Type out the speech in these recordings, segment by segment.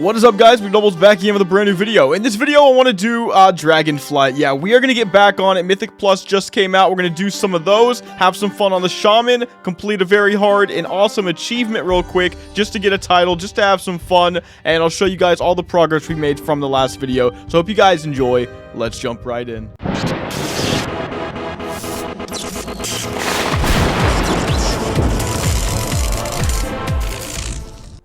What is up, guys? Mcdoubles back again with a brand new video. In this video, I want to do Dragonflight. Yeah, we are going to get back on it. Mythic Plus just came out. We're going to do some of those, have some fun on the Shaman, complete a very hard and awesome achievement real quick, just to get a title, just to have some fun, and I'll show you guys all the progress we made from the last video. So hope you guys enjoy. Let's jump right in.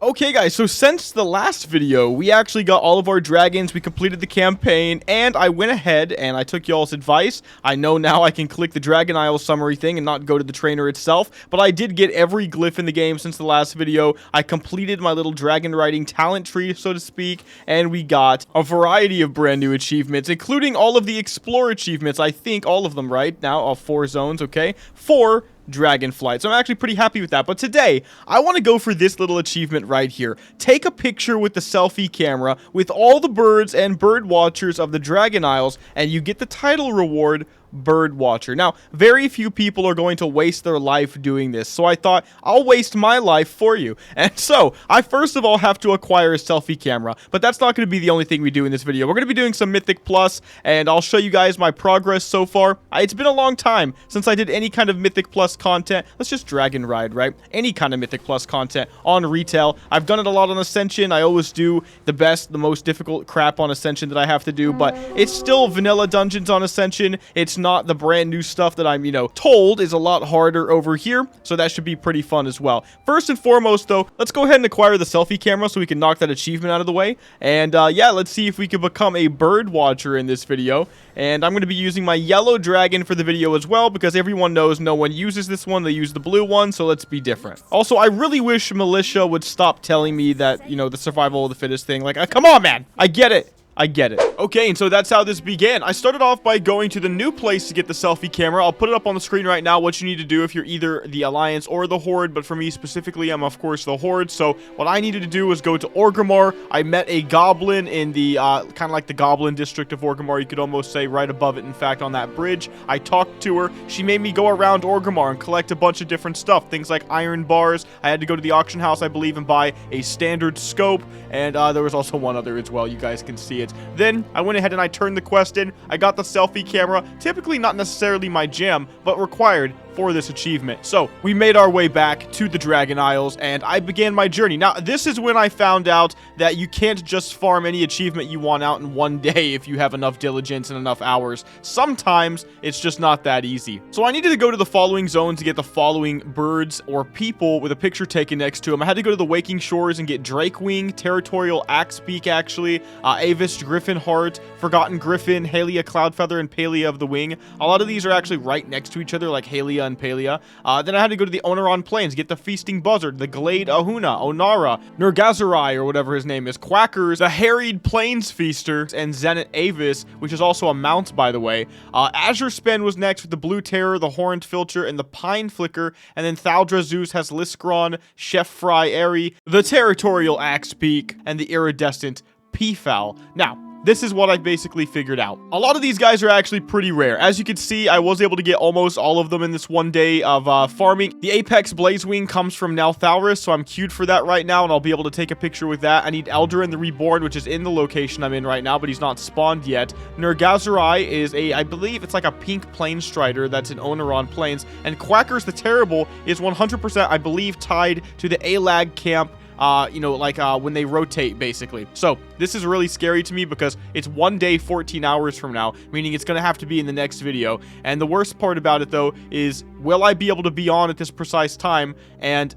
Okay, guys, so since the last video, we actually got all of our dragons, we completed the campaign, and I went ahead and I took y'all's advice. I know now I can click the Dragon Isle summary thing and not go to the trainer itself, but I did get every glyph in the game since the last video. I completed my little dragon riding talent tree, so to speak, and we got a variety of brand new achievements, including all of the Explore achievements. I think all of them right now, all 4 zones, okay? 4 Dragonflight. So I'm actually pretty happy with that. But today, I want to go for this little achievement right here. Take a picture with the selfie camera with all the birds and bird watchers of the Dragon Isles, and you get the title reward, Bird Watcher. Now, very few people are going to waste their life doing this, so I thought I'll waste my life for you. And so, I first of all have to acquire a selfie camera, but that's not going to be the only thing we do in this video. We're going to be doing some Mythic Plus, and I'll show you guys my progress so far. It's been a long time since I did any kind of Mythic Plus content. Let's just Dragon Ride, right? Any kind of Mythic Plus content on retail. I've done it a lot on Ascension. I always do the most difficult crap on Ascension that I have to do, but it's still vanilla dungeons on Ascension. It's not the brand new stuff that I'm, told is a lot harder over here, so that should be pretty fun as well. First and foremost, though, let's go ahead and acquire the selfie camera so we can knock that achievement out of the way. And, yeah, let's see if we can become a bird watcher in this video. And I'm going to be using my yellow dragon for the video as well, because everyone knows no one uses this one. They use the blue one, so let's be different. Also, I really wish Militia would stop telling me that, the survival of the fittest thing. Like, come on, man. I get it. I get it. Okay, and so that's how this began. I started off by going to the new place to get the selfie camera. I'll put it up on the screen right now, what you need to do if you're either the Alliance or the Horde, but for me specifically, I'm of course the Horde. So what I needed to do was go to Orgrimmar. I met a goblin in the, kind of like the goblin district of Orgrimmar, you could almost say, right above it, in fact, on that bridge. I talked to her. She made me go around Orgrimmar and collect a bunch of different stuff, things like iron bars. I had to go to the auction house, I believe, and buy a standard scope, and there was also one other as well. You guys can see it. Then I went ahead and I turned the quest in. I got the selfie camera, typically not necessarily my jam, but required for this achievement. So we made our way back to the Dragon Isles, and I began my journey. Now, this is when I found out that you can't just farm any achievement you want out in one day if you have enough diligence and enough hours. Sometimes it's just not that easy. So I needed to go to the following zones to get the following birds or people with a picture taken next to them. I had to go to the Waking Shores and get Drakewing, Territorial Axebeak, actually, Avis Griffin Heart, Forgotten Griffin, Halia Cloudfeather, and Palea of the Wing. A lot of these are actually right next to each other, like Halia and Palea. Then I had to go to the Oneron Plains, get the Feasting Buzzard, the Glade Ahuna, Onara, Nergazarai, or whatever his name is, Quackers, the Harried Plains Feaster, and Zenet Avis, which is also a mount, by the way. Azure Spend was next with the Blue Terror, the Horned Filcher, and the Pine Flicker, and then Thaldra Zeus has Liskron, Chef Fry Airy, the Territorial Axebeak, and the Iridescent Peafowl. Now, this is what I basically figured out. A lot of these guys are actually pretty rare. As you can see, I was able to get almost all of them in this one day of farming. The Apex Blazewing comes from Nalthaurus, so I'm queued for that right now, and I'll be able to take a picture with that. I need Eldarin the Reborn, which is in the location I'm in right now, but he's not spawned yet. Nergazarai is I believe it's like a pink Plane Strider that's in Oneron Plains, and Quackers the Terrible is 100%, I believe, tied to the Alag camp, when they rotate, basically. So this is really scary to me because it's one day 14 hours from now, meaning it's gonna have to be in the next video. And the worst part about it, though, is will I be able to be on at this precise time? And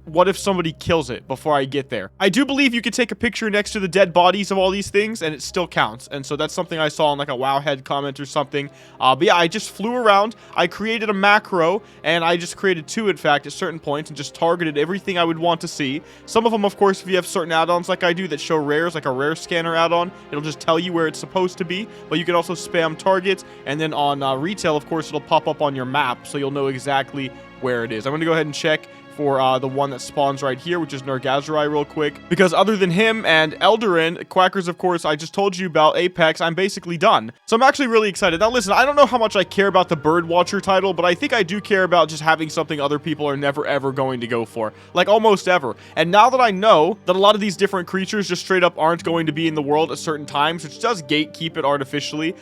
what if somebody kills it before I get there? I do believe you could take a picture next to the dead bodies of all these things, and it still counts. And so that's something I saw in like a Wowhead comment or something. But yeah, I just flew around. I created a macro, and I just created 2, in fact, at certain points, and just targeted everything I would want to see. Some of them, of course, if you have certain add-ons like I do that show rares, like a rare scanner add-on, it'll just tell you where it's supposed to be. But you can also spam targets, and then on retail, of course, it'll pop up on your map, so you'll know exactly where it is. I'm going to go ahead and check for the one that spawns right here, which is Nergazerai real quick. Because other than him and Eldarin, Quackers, of course, I just told you about, Apex, I'm basically done. So I'm actually really excited. Now listen, I don't know how much I care about the Birdwatcher title, but I think I do care about just having something other people are never ever going to go for. Like almost ever. And now that I know that a lot of these different creatures just straight up aren't going to be in the world at certain times, which does gatekeep it artificially,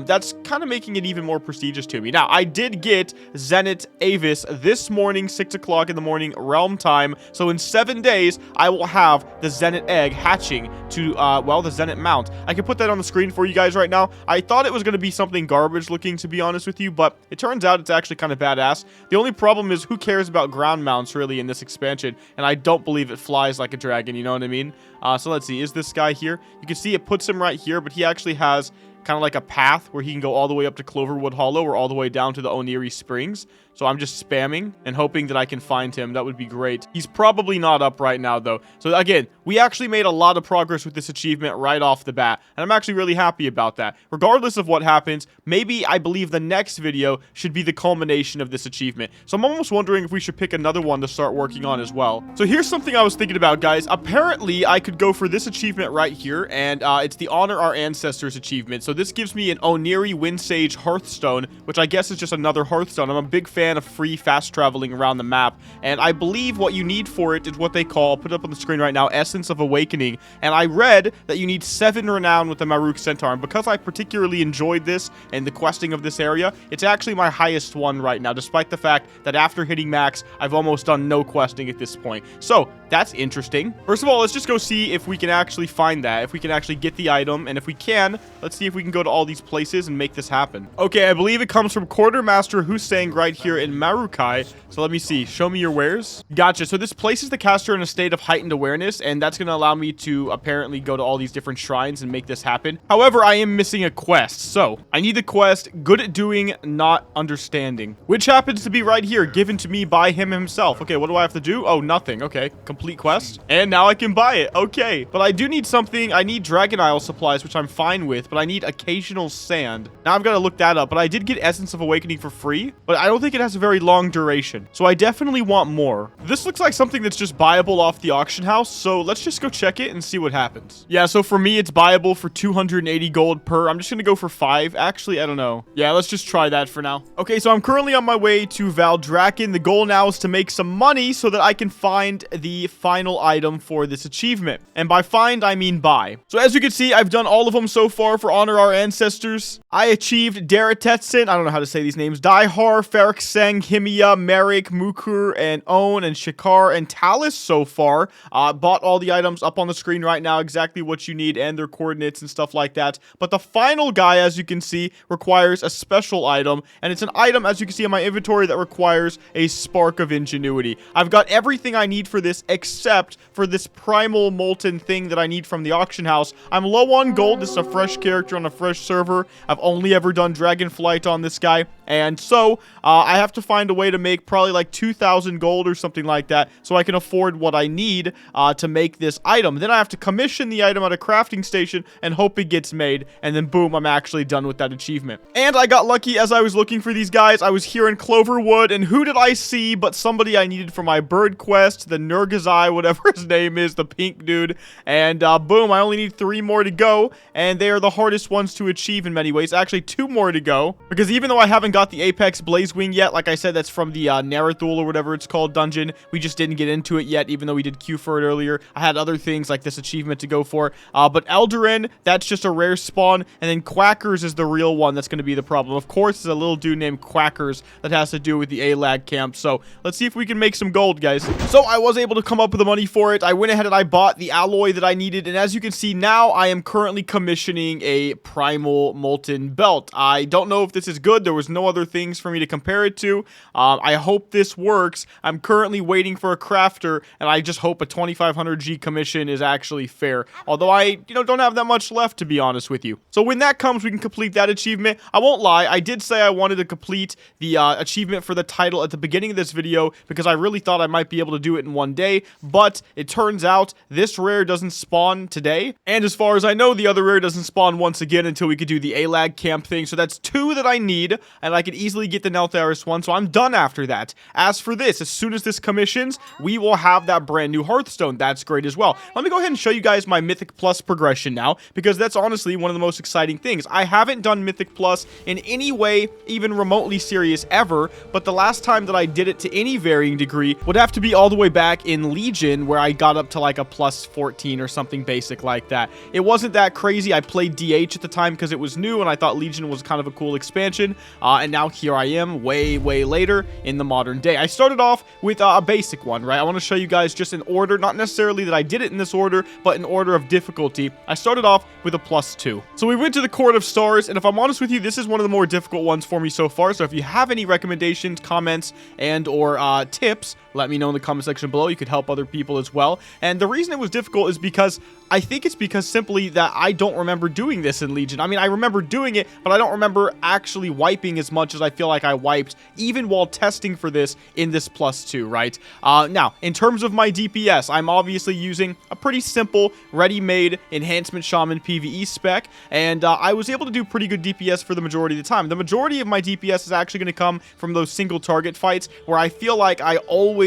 that's kind of making it even more prestigious to me. Now, I did get Zenet Avis this morning, 6 o'clock in the morning, realm time. So in 7 days, I will have the Zenet egg hatching to, well, the Zenet mount. I can put that on the screen for you guys right now. I thought it was going to be something garbage looking, to be honest with you, but it turns out it's actually kind of badass. The only problem is who cares about ground mounts really in this expansion, and I don't believe it flies like a dragon, you know what I mean? So let's see, is this guy here? You can see it puts him right here, but he actually has kind of like a path where he can go all the way up to Cloverwood Hollow or all the way down to the Oniri Springs. So I'm just spamming and hoping that I can find him. That would be great. He's probably not up right now, though. So again, we actually made a lot of progress with this achievement right off the bat, and I'm actually really happy about that. Regardless of what happens, maybe I believe the next video should be the culmination of this achievement. So I'm almost wondering if we should pick another one to start working on as well. So here's something I was thinking about, guys. Apparently, I could go for this achievement right here, and it's the Honor Our Ancestors achievement. So this gives me an Oniri Windsage Hearthstone, which I guess is just another Hearthstone. I'm a big fan of free fast traveling around the map, and I believe what you need for it is what they call, I'll put it up on the screen right now, Essence of Awakening. And I read that you need 7 renown with the Maruk Centaur, and because I particularly enjoyed this and the questing of this area, it's actually my highest one right now, despite the fact that after hitting max, I've almost done no questing at this point. So that's interesting. First of all, let's just go see if we can actually find that, if we can actually get the item, and if we can, let's see if we can go to all these places and make this happen. Okay, I believe it comes from Quartermaster Hussein right here in Marukai. So let me see. Show me your wares. Gotcha. So this places the caster in a state of heightened awareness, and that's going to allow me to apparently go to all these different shrines and make this happen. However, I am missing a quest. So I need the quest Good at Doing, Not Understanding, which happens to be right here, given to me by him himself. Okay, what do I have to do? Oh, nothing. Okay, complete quest. And now I can buy it. Okay, but I do need something. I need Dragon Isle supplies, which I'm fine with, but I need occasional sand. Now I've got to look that up, but I did get Essence of Awakening for free, but I don't think it has a very long duration. So I definitely want more. This looks like something that's just buyable off the auction house, so let's just go check it and see what happens. Yeah, so for me, it's buyable for 280 gold per. I'm just gonna go for 5. Actually, I don't know. Yeah, let's just try that for now. Okay, so I'm currently on my way to Valdraken. The goal now is to make some money so that I can find the final item for this achievement. And by find, I mean buy. So as you can see, I've done all of them so far for Honor Our Ancestors. I achieved Daratetsin, I don't know how to say these names, Daihar, Ferrikseng, Himia, Merrick, Mukur, and Own, and Shikar, and Talus so far. Bought all the items up on the screen right now, exactly what you need, and their coordinates and stuff like that. But the final guy, as you can see, requires a special item, and it's an item, as you can see in my inventory, that requires a Spark of Ingenuity. I've got everything I need for this, except for this Primal Molten thing that I need from the auction house. I'm low on gold. This is a fresh character on a fresh server. I've only ever done Dragonflight on this guy, and so I have to find a way to make probably like 2,000 gold or something like that, so I can afford what I need to make this item. Then I have to commission the item at a crafting station and hope it gets made, and then boom, I'm actually done with that achievement. And I got lucky as I was looking for these guys. I was here in Cloverwood, and who did I see but somebody I needed for my bird quest, the Nergazai, whatever his name is, the pink dude, and boom, I only need 3 more to go, and they are the hardest ones to achieve in many ways. Actually, 2 more to go, because even though I haven't got the Apex Blazewing yet, like I said, that's from the Narathul or whatever it's called dungeon. We just didn't get into it yet, even though we did queue for it earlier. I had other things like this achievement to go for, but Eldarin, that's just a rare spawn, and then Quackers is the real one that's going to be the problem. Of course, there's a little dude named Quackers that has to do with the A-Lag camp, so let's see if we can make some gold, guys. So I was able to come up with the money for it. I went ahead and I bought the alloy that I needed, and as you can see now, I am currently commissioning a Primal Molten Belt. I don't know if this is good. There was no other things for me to compare it to. I hope this works. I'm currently waiting for a crafter, and I just hope a 2500G commission is actually fair. Although I, don't have that much left, to be honest with you. So when that comes, we can complete that achievement. I won't lie, I did say I wanted to complete the achievement for the title at the beginning of this video because I really thought I might be able to do it in one day, but it turns out this rare doesn't spawn today, and as far as I know, the other rare doesn't spawn once again until we could do the A-Lag camp thing. So that's 2 that I need, and I could easily get the Neltharis one, so I'm done after that. As for this, as soon as this commissions, we will have that brand new Hearthstone. That's great as well. Let me go ahead and show you guys my Mythic Plus progression now, because that's honestly one of the most exciting things. I haven't done Mythic Plus in any way, even remotely serious ever, but the last time that I did it to any varying degree would have to be all the way back in Legion, where I got up to like a plus 14 or something basic like that. It wasn't that crazy. I played DH at the time because it was new, and I thought Legion was kind of a cool expansion, and now here I am way later in the modern day. I started off with a basic one, right? I want to show you guys just in order, not necessarily that I did it in this order, but in order of difficulty. I started off with a +2. So we went to the Court of Stars, and if I'm honest with you, this is one of the more difficult ones for me so far. So if you have any recommendations, comments, and or tips, let me know in the comment section below. You could help other people as well. And the reason it was difficult is because I think it's because simply that I don't remember doing this in Legion. I mean, I remember doing it, but I don't remember actually wiping as much as I feel like I wiped even while testing for this in this +2, right? Now, in terms of my DPS, I'm obviously using a pretty simple, ready-made Enhancement Shaman PvE spec, and I was able to do pretty good DPS for the majority of the time. The majority of my DPS is actually going to come from those single target fights, where I feel like I always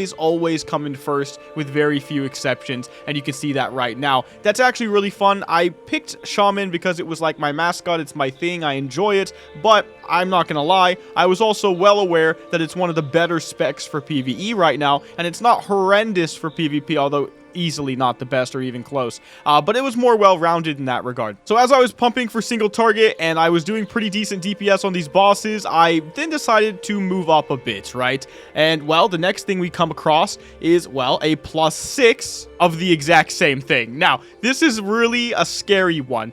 come in first with very few exceptions, and you can see that right now. That's actually really fun. I picked Shaman because it was like my mascot, it's my thing, I enjoy it, but I'm not gonna lie, I was also well aware that it's one of the better specs for PvE right now, and it's not horrendous for PvP, although easily not the best or even close, but it was more well-rounded in that regard. So as I was pumping for single target and I was doing pretty decent DPS on these bosses, I then decided to move up a bit, right? And well, the next thing we come across is, well, a +6 of the exact same thing. Now, this is really a scary one,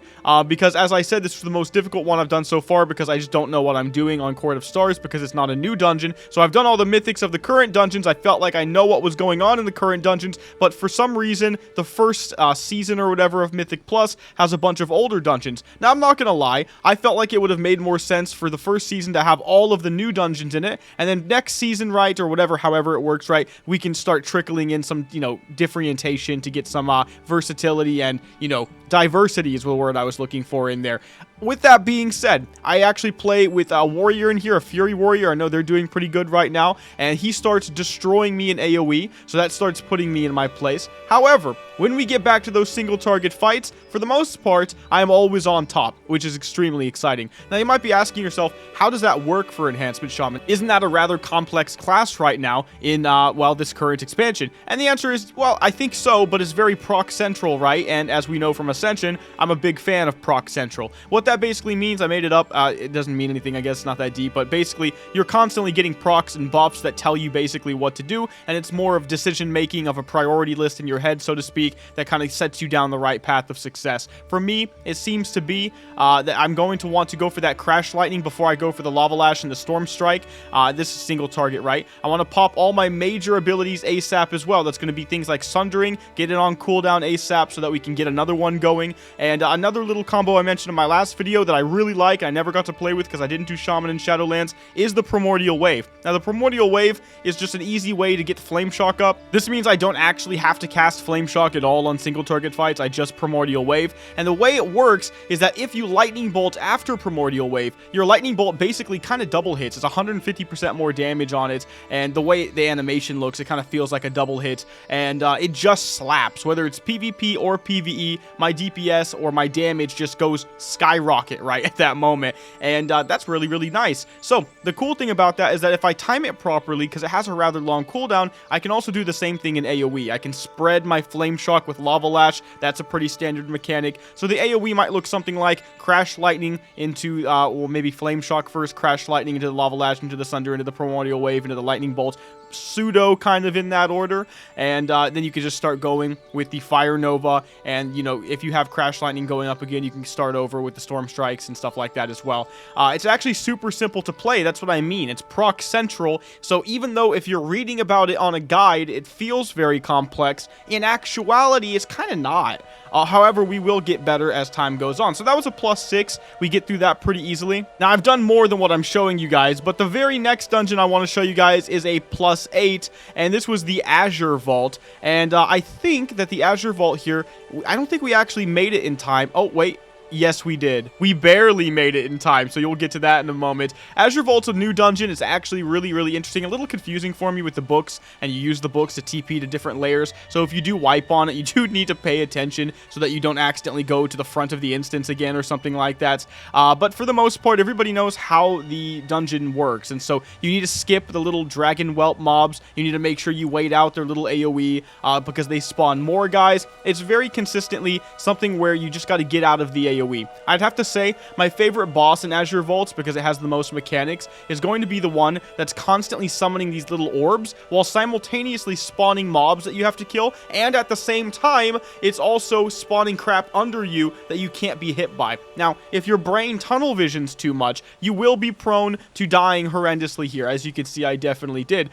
because as I said, this is the most difficult one I've done so far, because I just don't know what I'm doing on Court of Stars, because it's not a new dungeon. So I've done all the mythics of the current dungeons. I felt like I know what was going on in the current dungeons, but for some reason, the first season or whatever of Mythic Plus has a bunch of older dungeons. Now, I'm not gonna lie, I felt like it would have made more sense for the first season to have all of the new dungeons in it, and then next season, right, or whatever, however it works, right, we can start trickling in some, you know, differentiation to get some versatility and, you know, diversity is the word I was looking for in there. With that being said, I actually play with a warrior in here, a Fury Warrior. I know they're doing pretty good right now, and he starts destroying me in AoE, so that starts putting me in my place. However, when we get back to those single target fights, for the most part, I am always on top, which is extremely exciting. Now, you might be asking yourself, how does that work for Enhancement Shaman? Isn't that a rather complex class right now in, well, this current expansion? And the answer is, well, I think so, but it's very proc central, right? And as we know from Ascension, I'm a big fan of proc central. What that basically means, I made it up, it doesn't mean anything, I guess, it's not that deep, but basically, you're constantly getting procs and buffs that tell you basically what to do, and it's more of decision making of a priority list in your head, so to speak, that kind of sets you down the right path of success. For me, it seems to be that I'm going to want to go for that Crash Lightning before I go for the Lava Lash and the Storm Strike. This is single target, right? I want to pop all my major abilities ASAP as well. That's going to be things like Sundering, get it on cooldown ASAP so that we can get another one going, and another little combo I mentioned in my last video that I really like, I never got to play with because I didn't do Shaman in Shadowlands, is the Primordial Wave. Now, the Primordial Wave is just an easy way to get Flame Shock up. This means I don't actually have to cast Flame Shock at all on single target fights, I just Primordial Wave, and the way it works is that if you Lightning Bolt after Primordial Wave, your Lightning Bolt basically kind of double hits. It's 150% more damage on it, and the way the animation looks, it kind of feels like a double hit, and it just slaps. Whether it's PvP or PvE, my DPS or my damage just goes skyrocket right at that moment, and that's really nice. So the cool thing about that is that if I time it properly, because it has a rather long cooldown, I can also do the same thing in AoE. I can spread my Flame Shock with Lava Lash. That's a pretty standard mechanic. So the AoE might look something like Crash Lightning into, or maybe Flame Shock first, Crash Lightning into the Lava Lash, into the Sunder, into the Primordial Wave, into the Lightning Bolt, pseudo kind of in that order, and then you can just start going with the Fire Nova, and you know, if you have Crash Lightning going up again, you can start over with the Storm Strikes and stuff like that as well. It's actually super simple to play. That's what I mean. It's proc central, so even though if you're reading about it on a guide, it feels very complex, in actuality, it's kind of not. However, we will get better as time goes on. So that was a +6. We get through that pretty easily. Now, I've done more than what I'm showing you guys, but the very next dungeon I want to show you guys is a +8, and this was the Azure Vault. And I think that the Azure Vault here, I don't think we actually made it in time. Oh, wait. Yes, we did. We barely made it in time, so you'll get to that in a moment. Azure Vault's a new dungeon. It's actually really, really interesting. A little confusing for me with the books, and you use the books to TP to different layers. So if you do wipe on it, you do need to pay attention so that you don't accidentally go to the front of the instance again or something like that. But for the most part, everybody knows how the dungeon works, and so you need to skip the little dragon whelp mobs. You need to make sure you wait out their little AoE because they spawn more guys. It's very consistently something where you just got to get out of the AoE. I'd have to say my favorite boss in Azure Vaults, because it has the most mechanics, is going to be the one that's constantly summoning these little orbs while simultaneously spawning mobs that you have to kill, and at the same time it's also spawning crap under you that you can't be hit by. Now, if your brain tunnel visions too much, you will be prone to dying horrendously here. As you can see, I definitely did.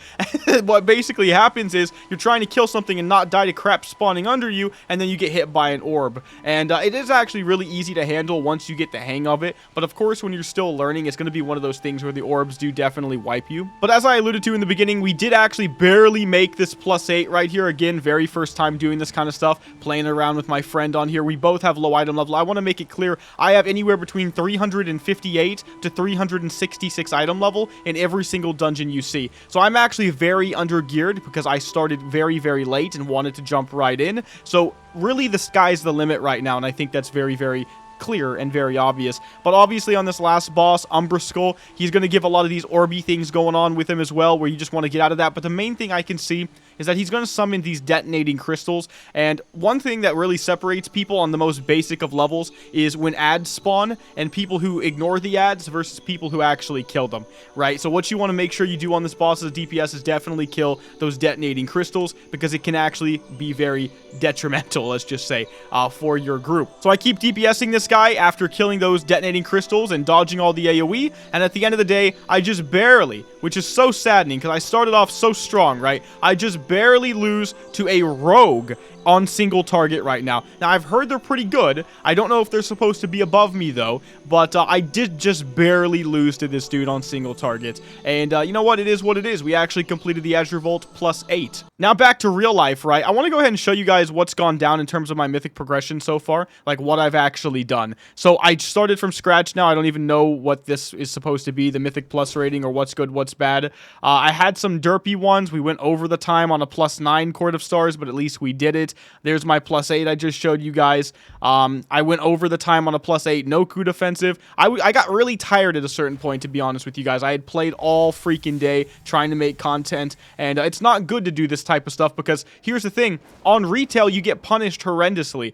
What basically happens is you're trying to kill something and not die to crap spawning under you, and then you get hit by an orb. And it is actually really easy to handle once you get the hang of it. But of course, when you're still learning, it's going to be one of those things where the orbs do definitely wipe you. But as I alluded to in the beginning, we did actually barely make this +8 right here. Again, very first time doing this kind of stuff, playing around with my friend on here. We both have low item level. I want to make it clear, I have anywhere between 358 to 366 item level in every single dungeon you see. So I'm actually very under geared because I started very, very late and wanted to jump right in. So really the sky's the limit right now, and I think that's very, very clear and very obvious. But obviously on this last boss, Umbra Skull, he's going to give a lot of these orby things going on with him as well, where you just want to get out of that. But the main thing I can see is that he's going to summon these detonating crystals. And one thing that really separates people on the most basic of levels is when ads spawn and people who ignore the ads versus people who actually kill them, right? So what you want to make sure you do on this boss as a DPS is definitely kill those detonating crystals, because it can actually be very detrimental, let's just say, for your group. So I keep DPSing this guy after killing those detonating crystals and dodging all the AoE, and at the end of the day, I just barely, which is so saddening because I started off so strong, right? I just barely lose to a rogue on single target right now. Now, I've heard they're pretty good. I don't know if they're supposed to be above me, though, but I did just barely lose to this dude on single target. And you know what? It is what it is. We actually completed the Azure Vault +8. Now, back to real life, right? I want to go ahead and show you guys what's gone down in terms of my Mythic progression so far, like what I've actually done. So I started from scratch now. I don't even know what this is supposed to be, the Mythic Plus rating, or what's good, what's bad. I had some derpy ones. We went over the time on a +9 Court of Stars, but at least we did it. There's my +8 I just showed you guys. I went over the time on a +8 no coup defensive. I got really tired at a certain point, to be honest with you guys. I had played all freaking day trying to make content, and it's not good to do this type of stuff, because here's the thing. On retail, you get punished horrendously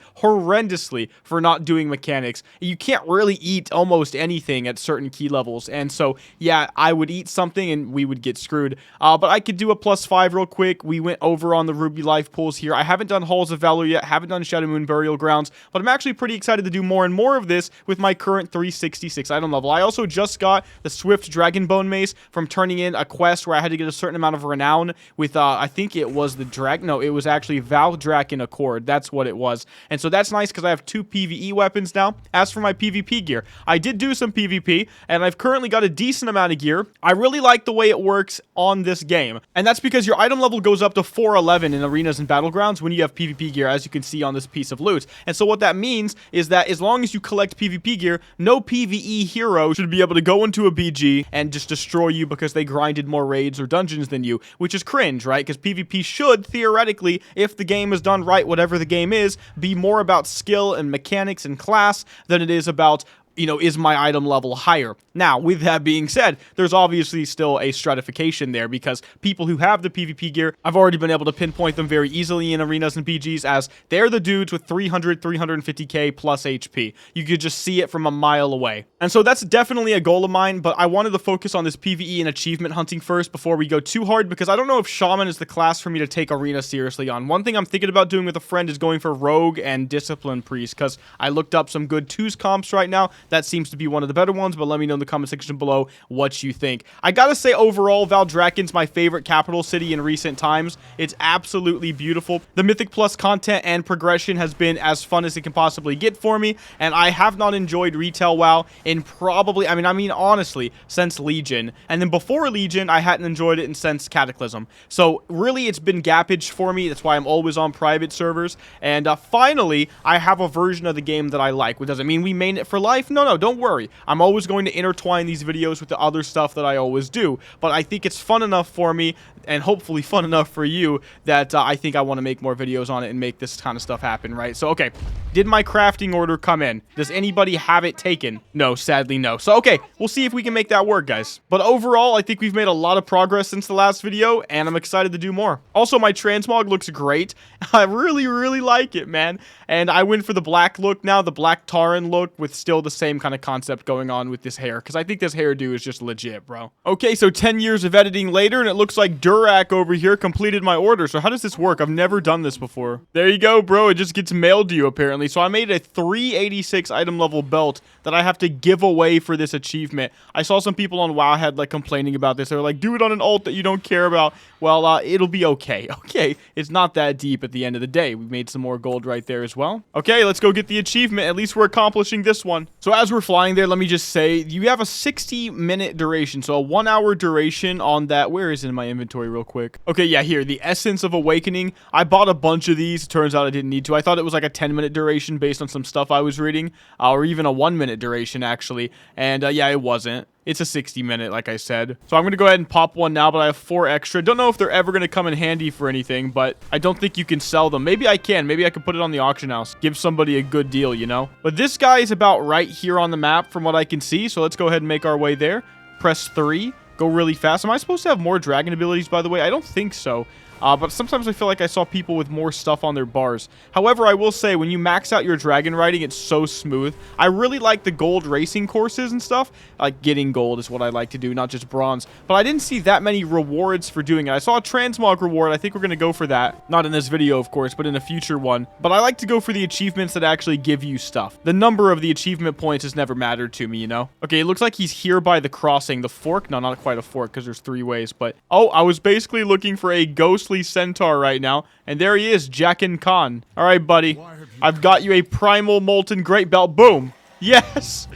for not doing mechanics. You can't really eat almost anything at certain key levels, and so, yeah, I would eat something and we would get screwed. But I could do a +5 real quick. We went over on the Ruby Life pools here. I haven't done Halls of Valor yet, haven't done Shadow Moon Burial Grounds, but I'm actually pretty excited to do more and more of this with my current 366 item level. I also just got the Swift Dragonbone Mace from turning in a quest where I had to get a certain amount of renown with, I think it was the no, it was actually Valdraken Accord. That's what it was. And so that's nice because I have 2 PvE weapons now. As for my PvP gear, I did do some PvP, and I've currently got a decent amount of gear. I really like the way it works on this game, and that's because your item level goes up to 411 in arenas and battlegrounds when you have PvP gear, as you can see on this piece of loot. And so what that means is that as long as you collect PvP gear, no PvE hero should be able to go into a BG and just destroy you because they grinded more raids or dungeons than you, which is cringe, right? Because PvP should, theoretically, if the game is done right, whatever the game is, be more about skill and mechanics and class than it is about, you know, is my item level higher? Now, with that being said, there's obviously still a stratification there, because people who have the PvP gear, I've already been able to pinpoint them very easily in arenas and BGs, as they're the dudes with 300, 350k plus HP. You could just see it from a mile away. And so that's definitely a goal of mine, but I wanted to focus on this PvE and achievement hunting first before we go too hard, because I don't know if Shaman is the class for me to take arena seriously on. One thing I'm thinking about doing with a friend is going for Rogue and Discipline Priest, because I looked up some good 2s comps right now. That seems to be one of the better ones, but let me know in the comment section below what you think. I gotta say, overall, Valdraken's my favorite capital city in recent times. It's absolutely beautiful. The Mythic Plus content and progression has been as fun as it can possibly get for me, and I have not enjoyed retail WoW in probably, I mean, honestly, since Legion. And then before Legion, I hadn't enjoyed it since Cataclysm. So really, it's been gappage for me. That's why I'm always on private servers. And finally, I have a version of the game that I like. Which doesn't mean we main it for life. No, don't worry. I'm always going to intertwine these videos with the other stuff that I always do. But I think it's fun enough for me, and hopefully fun enough for you, that I think I want to make more videos on it and make this kind of stuff happen, right? So, okay. Did my crafting order come in? Does anybody have it taken? No, sadly, no. So, okay. We'll see if we can make that work, guys. But overall, I think we've made a lot of progress since the last video, and I'm excited to do more. Also, my transmog looks great. I really, really like it, man. And I went for the black look now, the black Tauren look, with still the same kind of concept going on with this hair, because I think this hairdo is just legit, bro. Okay, so 10 years of editing later, and it looks like Durak over here completed my order. So how does this work? I've never done this before. There you go, bro. It just gets mailed to you, apparently. So I made a 386 item level belt that I have to give away for this achievement. I saw some people on Wowhead like complaining about this. They were like, do it on an alt that you don't care about. Well, it'll be okay. Okay, it's not that deep at the end of the day. We made some more gold right there as well. Okay, let's go get the achievement. At least we're accomplishing this one. So as we're flying there, let me just say, you have a 60-minute duration. So a 1-hour duration on that. Where is it in my inventory real quick? Okay, yeah, here. The Essence of Awakening. I bought a bunch of these. Turns out I didn't need to. I thought it was like a 10-minute duration based on some stuff I was reading. Or even a 1-minute duration, actually. And yeah, it wasn't. It's a 60-minute, like I said. So I'm going to go ahead and pop one now, but I have 4 extra. Don't know if they're ever going to come in handy for anything, but I don't think you can sell them. Maybe I can. Maybe I can put it on the auction house. Give somebody a good deal, you know? But this guy is about right here on the map from what I can see. So let's go ahead and make our way there. Press 3. Go really fast. Am I supposed to have more dragon abilities, by the way? I don't think so. But sometimes I feel like I saw people with more stuff on their bars. However, I will say, when you max out your dragon riding, it's so smooth. I really like the gold racing courses and stuff. Like, getting gold is what I like to do, not just bronze. But I didn't see that many rewards for doing it. I saw a transmog reward. I think we're going to go for that. Not in this video, of course, but in a future one. But I like to go for the achievements that actually give you stuff. The number of the achievement points has never mattered to me, you know? Okay, it looks like he's here by the crossing. The fork? No, not quite a fork, because there's 3 ways. But, oh, I was basically looking for a ghostly centaur right now, and there he is, Jackin Khan. All right, buddy, I've got you a primal molten great belt. Boom. Yes.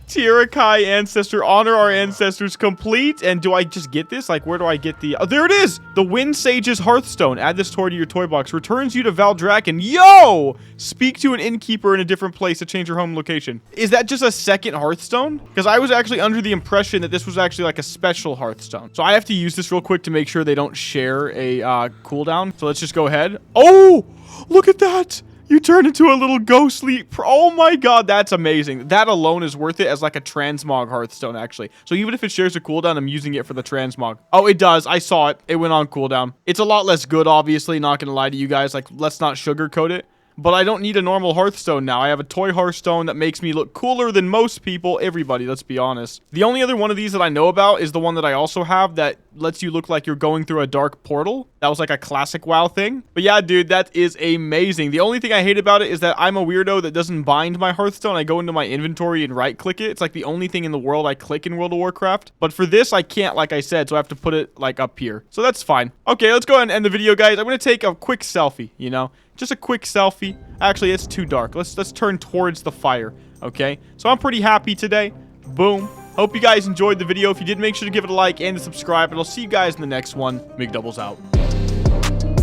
Tirakai ancestor, honor our ancestors complete. And do I just get this? Like, where do I get the... Oh, there it is. The Wind Sage's Hearthstone. Add this toy to your toy box. Returns you to Valdraken. Yo! Speak to an innkeeper in a different place to change your home location. Is that just a second Hearthstone? Because I was actually under the impression that this was actually like a special Hearthstone. So I have to use this real quick to make sure they don't share a cooldown. So let's just go ahead. Oh! Look at that! You turn into a little ghostly... Oh my god, that's amazing. That alone is worth it as like a transmog Hearthstone, actually. So even if it shares a cooldown, I'm using it for the transmog. Oh, it does. I saw it. It went on cooldown. It's a lot less good, obviously. Not gonna lie to you guys. Like, let's not sugarcoat it. But I don't need a normal Hearthstone now. I have a toy Hearthstone that makes me look cooler than most people. Everybody, let's be honest. The only other one of these that I know about is the one that I also have that lets you look like you're going through a dark portal. That was like a classic WoW thing. But yeah, dude, that is amazing. The only thing I hate about it is that I'm a weirdo that doesn't bind my Hearthstone. I go into my inventory and right-click it. It's like the only thing in the world I click in World of Warcraft. But for this, I can't, like I said, so I have to put it like up here. So that's fine. Okay, let's go ahead and end the video, guys. I'm going to take a quick selfie, you know? Just a quick selfie. Actually, it's too dark. Let's turn towards the fire, okay? So I'm pretty happy today. Boom. Hope you guys enjoyed the video. If you did, make sure to give it a like and to subscribe. And I'll see you guys in the next one. Mcdoubles out.